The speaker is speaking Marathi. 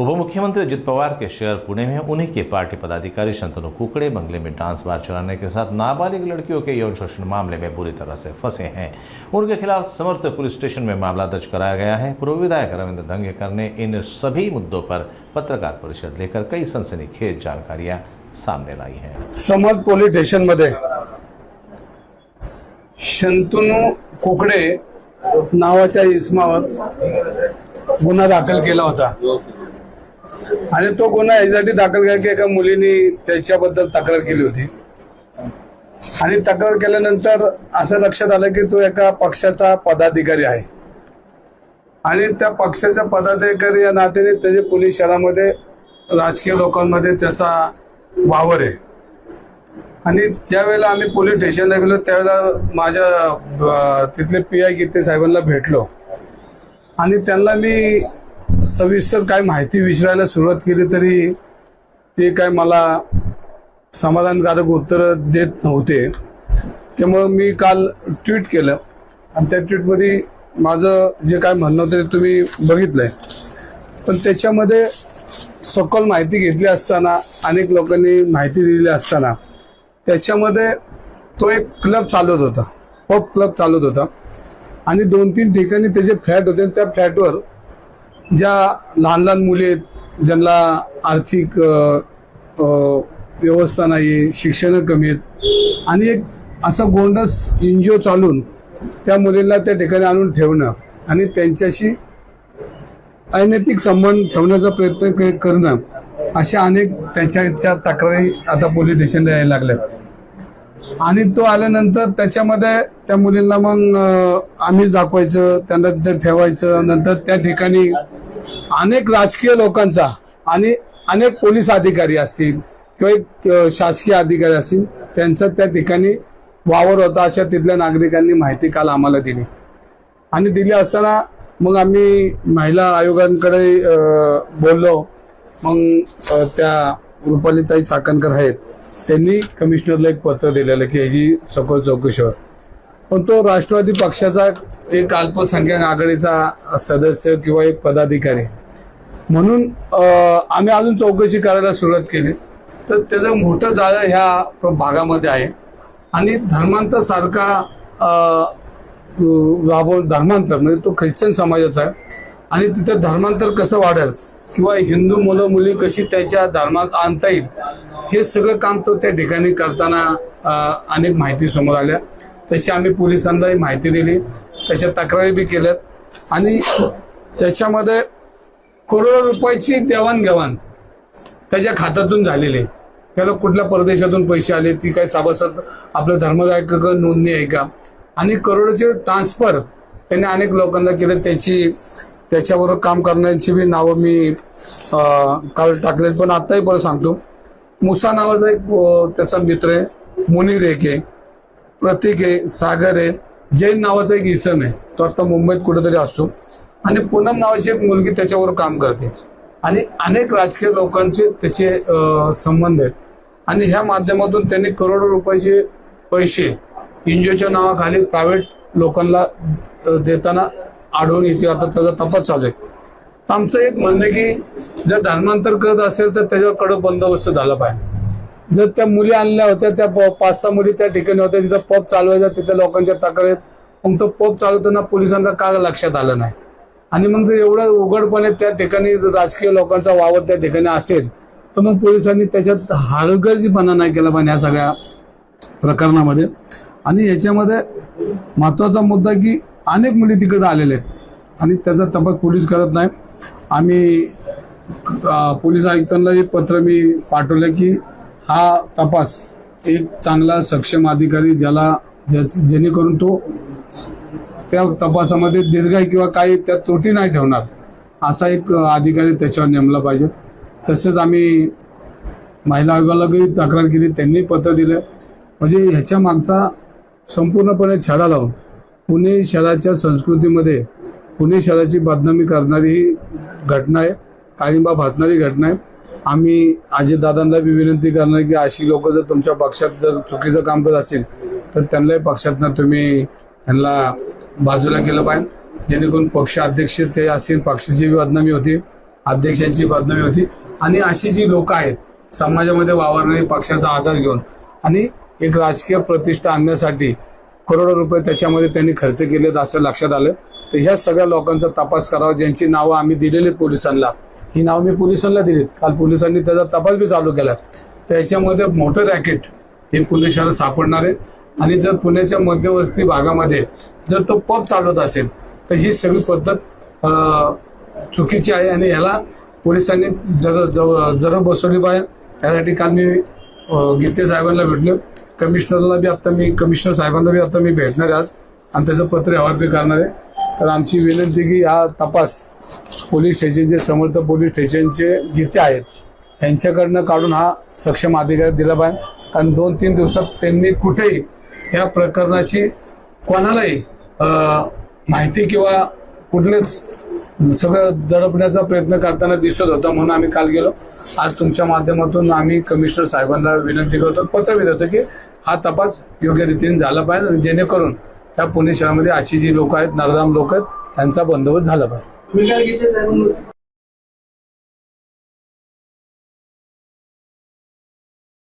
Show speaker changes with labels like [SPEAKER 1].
[SPEAKER 1] उपमुख्यमंत्री अजित पवार के शहर पुणे में उन्हीं के पार्टी पदाधिकारी शंतनु कुकड़े बंगले में डांस बार चलाने के साथ नाबालिग लड़कियों के यौन शोषण मामले में बुरी तरह से फंसे हैं। उनके खिलाफ समर्थ पुलिस स्टेशन में मामला दर्ज कराया गया है। पूर्व विधायक रविंद्र दंगेकर ने इन सभी मुद्दों पर पत्रकार परिषद लेकर कई सनसनीखेज जानकारियां सामने लाई हैं।
[SPEAKER 2] समर्थ पोलीस स्टेशन मध्ये शंतनु कुकडे नावाच्या इसमावर गुन्हा दाखल केला होता आणि तो गुन्हा यासाठी दाखल केला की एका मुलीने त्याच्याबद्दल तक्रार केली होती आणि तक्रार केल्यानंतर असं लक्षात आलं की तो एका पक्षाचा पदाधिकारी आहे आणि त्या पक्षाचा पदाधिकारी या नात्याने त्याचे पोलीस शहरामध्ये राजकीय लोकांमध्ये त्याचा वावर आहे आणि ज्यावेळेला आम्ही पोलीस स्टेशनला गेलो त्यावेळेला माझ्या तिथले पीआय गीते साहेबांना भेटलो आणि त्यांना मी सविस्तर काय माहिती विचारायला सुरुवात केली तरी ते काय मला समाधानकारक उत्तर देत नव्हते। त्यामुळे मी काल ट्विट केलं आणि त्या ट्विटमध्ये माझं जे काय म्हणणं होतं ते तुम्ही बघितलंय, पण त्याच्यामध्ये सखोल माहिती घेतली असताना अनेक लोकांनी माहिती दिली असताना त्याच्यामध्ये तो एक क्लब चालवत होता, पब क्लब चालवत होता आणि 2-3 ठिकाणी त्याचे फ्लॅट होते। त्या फ्लॅटवर ज्या लहान लहान मुली आहेत ज्यांना आर्थिक व्यवस्था नाही, शिक्षण कमी आहेत आणि एक असा गोंडस एनजीओ चालून त्या मुलींना त्या ठिकाणी आणून ठेवणं आणि त्यांच्याशी अनैतिक संबंध ठेवण्याचा प्रयत्न करणं अशा अनेक त्याच्या तक्रारी आता पोलीस स्टेशनला यायला लागल्यात आणि तो आल्यानंतर त्याच्यामध्ये त्या मुलींना मग आम्हीच दाखवायचं, त्यांना तिथे ठेवायचं। नंतर त्या ठिकाणी अनेक राजकीय लोकांचा आणि अनेक पोलीस अधिकारी असतील किंवा एक शासकीय अधिकारी असतील त्यांचा त्या ठिकाणी वावर होता अशा तिथल्या नागरिकांनी माहिती काल आम्हाला दिली आणि दिली असताना मग आम्ही महिला आयोगांकडे बोललो। मग त्या रुपालीताई चाकणकर आहेत त्यांनी कमिशनरला एक पत्र दिलेलं की याची सखोल चौकशी व्हावी, पण तो राष्ट्रवादी पक्षाचा एक अल्पसंख्याक आघाडीचा सदस्य किंवा एक पदाधिकारी म्हणून आम्ही अजून चौकशी करायला सुरुवात केली तर त्याचं मोठं जाळं ह्या भागामध्ये आहे आणि धर्मांतर सारखा धर्मांतर म्हणजे तो ख्रिश्चन समाजाचा आहे आणि तिथे धर्मांतर कसं वाढेल किंवा हिंदू मुलं मुली कशी त्याच्या धर्मात आणता येईल हे सगळं काम तो त्या ठिकाणी करताना अनेक माहिती समोर आल्या। तशी आम्ही पोलिसांनाही माहिती दिली, तशा तक्रारी बी केल्यात आणि त्याच्यामध्ये करोडो रुपयाची देवाणघेवाण त्याच्या खात्यातून झालेली। त्याला कुठल्या परदेशातून पैसे आले, ती काय सभासद आपल्या धर्मदायकाकडे नोंदणी आहे का आणि करोडोचे ट्रान्सफर त्याने अनेक लोकांना केले। त्याच्यावर काम करण्याची बी नावं मी काल टाकले, पण आताही परत सांगतो मुसा नावाचा एक त्याचा मित्र आहे, मुनीर एक आहे, प्रतीक आहे, सागर आहे, जैन नावाचा एक इसम आहे, तो आता मुंबईत कुठेतरी असतो आणि पूनम नावाची एक मुलगी त्याच्यावर काम करते आणि अनेक राजकीय लोकांचे त्याचे संबंध आहेत आणि ह्या माध्यमातून त्यांनी करोडो रुपयाचे पैसे एनजीओच्या नावाखाली प्रायव्हेट लोकांना देताना आढळून येते। आता त्याचा तपास चालू आहे। आमचं एक म्हणणं आहे की जर धर्मांतर करत असेल तर त्याच्यावर कडक बंदोबस्त झाला पाहिजे। जर त्या मुली आणल्या होत्या, त्या 5-6 मुली त्या ठिकाणी होत्या, तिथं पब चालवायचा, तिथे लोकांच्या तक्रारी, मग तो पब चालवताना पोलिसांना का लक्षात आलं नाही आणि मग जर एवढं उघडपणे त्या ठिकाणी राजकीय लोकांचा वावर त्या ठिकाणी असेल तर मग पोलिसांनी त्याच्यात हलगर्जीपणा नाही केला पाहिजे या सगळ्या प्रकरणामध्ये। आणि याच्यामध्ये महत्वाचा मुद्दा की अनेक मुली तिकडे आलेले आहेत आणि त्याचा तपास पोलीस करत नाही। आम्ही पोलीस आयुक्तांना हे पत्र मी पाठवलं की हा तपास एक चांगला सक्षम अधिकारी जेणेकरून तो त्या तपासामध्ये दीर्घाई किंवा काही त्या त्रुटी नाही ठेवणार असा एक अधिकारी त्याच्यावर नेमला पाहिजे। तसेच आम्ही महिला आयोगालाही तक्रार केली, त्यांनी पत्र दिलं। म्हणजे ह्याच्या मागचा संपूर्णपणे छडा लावून पुणे शहराच्या संस्कृतीमध्ये पुणे शहराची बदनामी करणारी ही घटना आहे, काळिंबा फासणारी घटना आहे। आम्ही अजितदादांना बी विनंती करणार की अशी लोक जर तुमच्या पक्षात जर चुकीचं काम करत असेल तर त्यांनाही पक्षातनं तुम्ही त्यांना बाजूला केलं पाहिजे, जेणेकरून पक्ष अध्यक्ष ते असतील, पक्षाची बदनामी होती अध्यक्षांची बदनामी होती. आणि अशी जी लोक आहेत समाजामध्ये वावरणारी पक्षाचा आधार घेऊन आणि एक राजकीय प्रतिष्ठा आणण्यासाठी करोडो रुपये त्याच्यामध्ये त्यांनी खर्च केलेत असं लक्षात आलं. तर ह्या सगळ्या लोकांचा तपास करावा, ज्यांची नावं आम्ही दिलेली पोलिसांना. ही नावं मी पोलिसांना दिलीत. काल पोलिसांनी त्याचा तपास बी चालू केला. त्याच्यामध्ये मोठं रॅकेट हे पुणे शहरात सापडणार आहे. आणि जर पुण्याच्या मध्यवर्ती भागामध्ये जर तो पब चालवत असेल तर ही सगळी पद्धत चुकीची आहे आणि ह्याला पोलिसांनी जर बसवली पाहिजे. यासाठी काल मी गीते साहेबांना भेटलो. कमिशनर साहेबांना बी आता मी भेटणार आहे आज आणि त्याचं पत्र व्यवहार बी करणार आहे. तर आमची विनंती की हा तपास पोलीस स्टेशनचे समर्थ पोलीस स्टेशनचे गीते आहेत यांच्याकडनं काढून हा सक्षम अधिकारी दिला पाहिजे. कारण 2-3 दिवसात त्यांनी कुठेही या प्रकरणाची कोणालाही माहिती किंवा कुठलेच सगळं दडपण्याचा प्रयत्न करताना दिसत होता. म्हणून आम्ही काल गेलो. आज तुमच्या माध्यमातून आम्ही कमिशनर साहेबांना विनंती करतो, पत्र बी देतो की हा तपास योग्य रीतीने झाला पाहिजे आणि जेणेकरून त्या पुणे शहरामध्ये अशी जी लोक आहेत, नरदाम लोक आहेत, त्यांचा बंदोबस्त झाला पाहिजे.